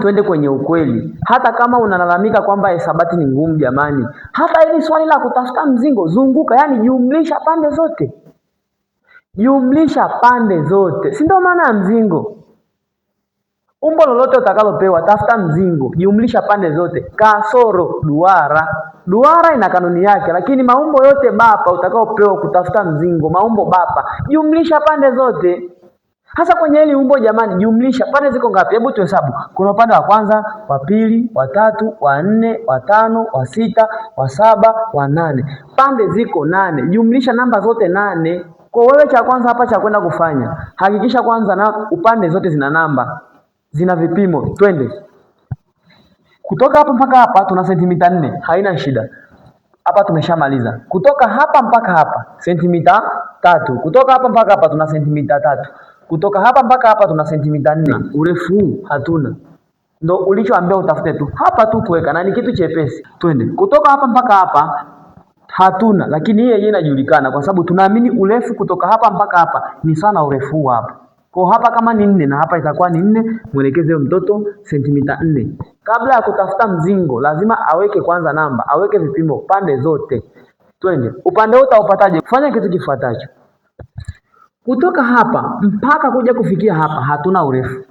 Twende kwenye ukweli. Hata kama unalalamika kwamba hisabati ni ngumu jamani, hata hili swali la kutafuta mzingo, zunguka, yani jumlisha pande zote. Jumlisha pande zote. Si ndio maana ya mzingo? Umbo lolote utakalopewa, tafuta mzingo, jumlisha pande zote kasoro duara. Duara ina kanuni yake, lakini maumbo yote bapa utakaopewa kutafuta mzingo, maumbo bapa, jumlisha pande zote. Hasa kwenye hili umbo jamani, jumlisha pande ziko ngapi? Hebu tuhesabu. Kuna upande wa kwanza, wa pili, wa tatu, wa nne, wa tano, wa sita, wa saba, wa nane. Pande ziko 8. Jumlisha namba zote 8. Kwa wewe cha kwanza hapa cha kwenda kufanya, hakikisha kwanza na upande zote zina namba, zina vipimo. Twende. Kutoka hapa mpaka hapa tuna sentimita 4, haina shida. Hapa tumeshamaliza. Kutoka hapa mpaka hapa sentimita 3. Kutoka hapa mpaka hapa tuna sentimita 3. Kutoka hapa mpaka hapa tuna sentimita 4. Urefu huu hatuna. Ndio ulichoambia utafute tu. Hapa tu kuweka na ni kitu chepesi. Twende. Kutoka hapa mpaka hapa hatuna, lakini hii yenyewe inajulikana kwa sababu tunaamini urefu kutoka hapa mpaka hapa ni sana urefu huu hapa. Kwa hapa kama ni 4 na hapa itakuwa ni 4, mwelekeze mtoto sentimita 4. Kabla ya kutafuta mzingo, lazima aweke kwanza namba, aweke vipimo pande zote. Twende. Upande wote upataje? Fanya kitu kifuatacho. Kutoka hapa mpaka kuja kufikia hapa hatuna urefu.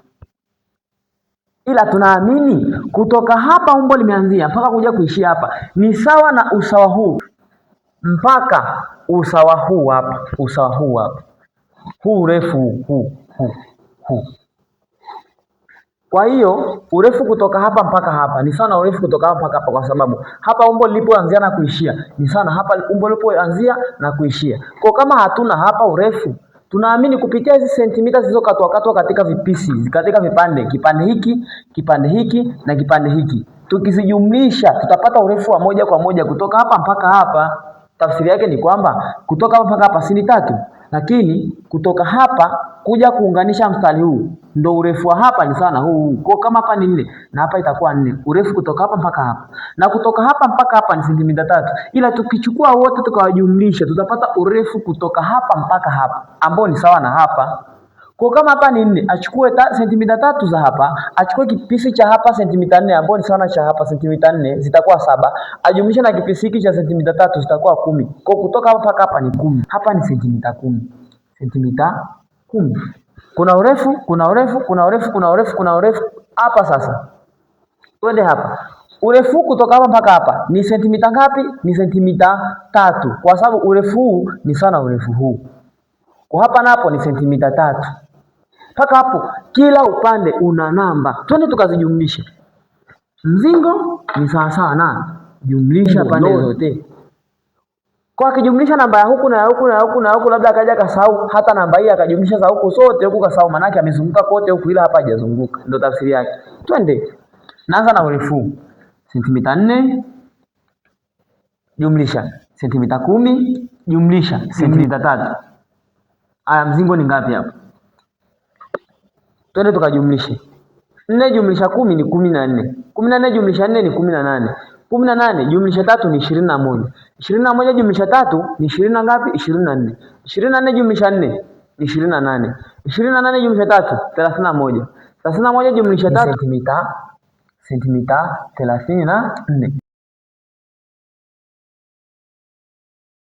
Ila tunaamini kutoka hapa umbo limeanzia mpaka kuja kuishia hapa ni sawa na usawa huu mpaka usawa huu hapa, usawa huu hapa. Huu urefu huu. Kwa hiyo urefu kutoka hapa mpaka hapa ni sawa na urefu kutoka hapa mpaka hapa, kwa sababu hapa umbo lilipoanzia na kuishia ni sawa na hapa umbo lilipoanzia na kuishia. Kwa kama hatuna hapa urefu, tunaamini kupitia hizi sentimita zilizokatwa katika vipisi, katika vipande, kipande hiki, kipande hiki na kipande hiki, tukizijumlisha tutapata urefu wa moja kwa moja kutoka hapa mpaka hapa. Tafsiri yake ni kwamba kutoka hapa mpaka hapa si 3, lakini kutoka hapa kuja kuunganisha mstari huu ndio urefu wa hapa ni sana huu. Kwa kama hapa ni 4 na hapa itakuwa 4, urefu kutoka hapa mpaka hapa. Na kutoka hapa mpaka hapa ni sentimita 3. Ila tukichukua wote tukawajumlisha tutapata urefu kutoka hapa mpaka hapa ambao ni sawa na hapa. Kwa kama hapa ni 4, achukue sentimita 3 za hapa, achukue kipisi cha hapa sentimita 4 ambao ni sawa na cha hapa sentimita 4, zitakuwa 7. Ajumlishe na kipisi hiki cha sentimita 3 zitakuwa 10. Kwa kutoka hapa mpaka hapa ni 10. Hapa ni sentimita 10. Sentimita 10. Kuna urefu, kuna urefu, kuna urefu, kuna urefu, kuna urefu. Hapa sasa. Twende hapa. Urefu kutoka hapa mpaka hapa ni sentimita ngapi? Ni sentimita 3. Kwa sababu urefu huu ni sana urefu huu. Kwa hapa napo ni sentimita 3. Mpaka hapo kila upande una namba. Twende tukazijumlishe. Mzingo ni sawa sawa na jumlisha pande zote. Kwa akijumlisha namba ya huku na ya huku na ya huku na huku, labda akaja kasahau hata namba hii akajumlisha za huku zote huku kasahau, maana yake amezunguka kote huku ila hapa hajazunguka. Ndio tafsiri yake. Twende. Naanza na urefu. Sentimita 4 jumlisha sentimita 10 jumlisha sentimita 3. Aya, mzingo ni ngapi hapa? Twende tukajumlishe. 4 jumlisha 10 ni 14. 14 jumlisha 4 ni 18. 18 jumlisha 3 ni 21. 21 jumlisha 3 ni 20 na ngapi? 24. 24 jumlisha 4 ni 28. 28 jumlisha 3 31. 31 jumlisha 3 sentimita 34.